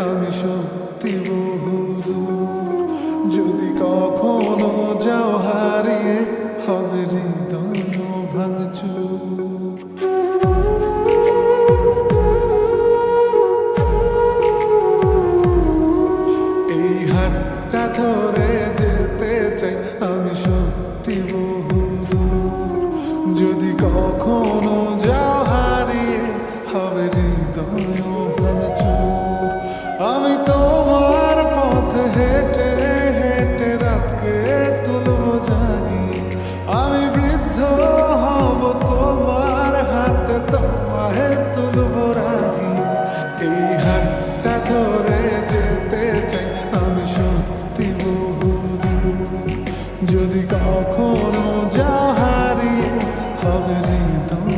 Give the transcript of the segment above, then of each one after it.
আমি সত্যি বহুদূর। যদি কখনো যাও হারিয়ে হবে হৃদয় ভাঙচুর। এই হাতটা ধরে যেতে চাই আমি সত্যি বহুদূর। যদি কখনো যাও হারিয়ে হবে হৃদয় ভাঙচুর। আমি তোমার পথে হেঁটে হেঁটে রাতকে তুলবো জাগি। আমি বৃদ্ধ হব তোমার হাতে তোমায় তুলবো রাগি। এই হাতটা ধরে যেতে চাই আমি সত্যি বহুদূর। যদি কখনো যাও হারিয়ে হবে হৃদয়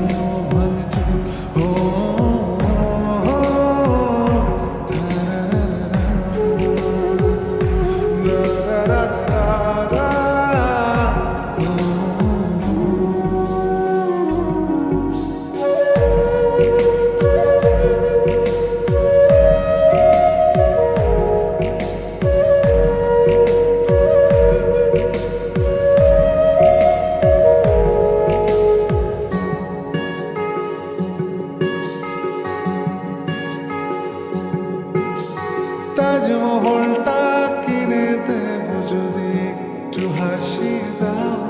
ভাঙচুর। ও তাজমহলটা কিনে দেব যদি একটু হাসি দাও।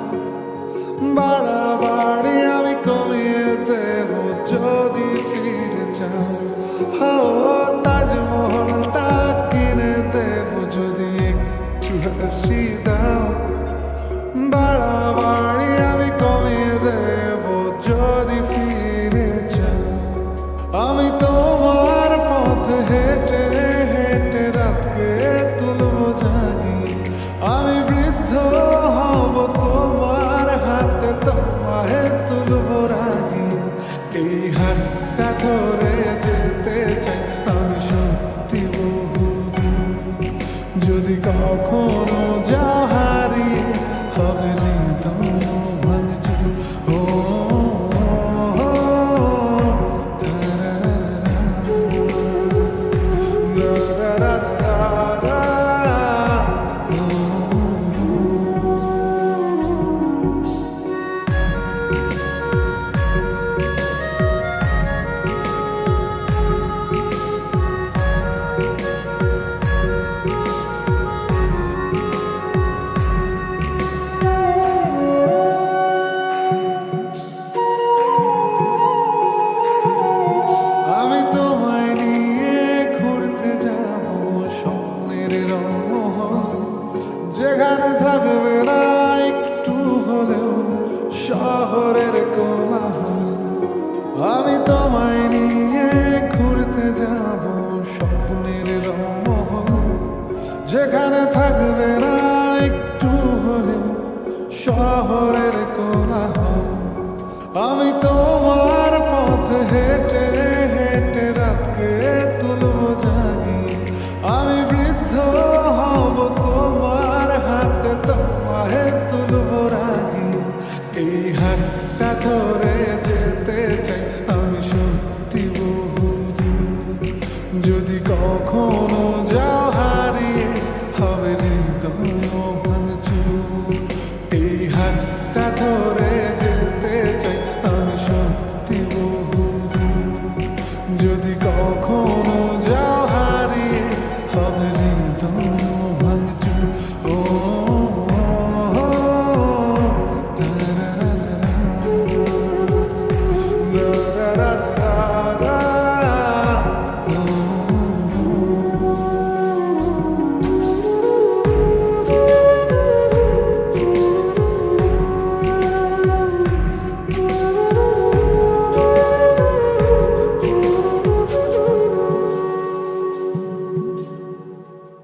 বাড়াবাড়ি আমি কমিয়ে দেব যদি ফিরে যাও। তাজমহলটা কিনে দেব যদি একটু হাসি দাও। বাড়াবাড়ি আমি কমিয়ে দেব যদি ফিরে যাও। আমি তোমার পথে হেঁটে হেঁটে রাতকে তুলবো জাগি। আমি বৃদ্ধ হব তোমার হাতে তোমায় তুলবো রাগি। এই হাতটা ধরে যেতে চাই আমি সত্যি বহুদূর। যদি কখনো যাও হারিয়ে হবে হৃদয় ভাঙচুর। ও আমি তোমায় নিয়ে ঘুরতে যাব স্বপ্নের রংমহল। যেখানে থাকবে না একটু হলেও শহরের কোলাহল। আমি তোমায় নিয়ে ঘুরতে যাব স্বপ্নের রংমহল। যেখানে থাকবে না একটু হলেও শহরের কোলাহল। আমি তোমার পথে হেঁটে হেঁটে রাতকে তুলবো জাগি। আমি বৃদ্ধ হব তোমার হাতে তোমায় তুলবো রাগি। এই হাতটা ধরে যেতে চাই আমি সত্যি বহুদূর। যদি কখনো যাও হারিয়ে হবে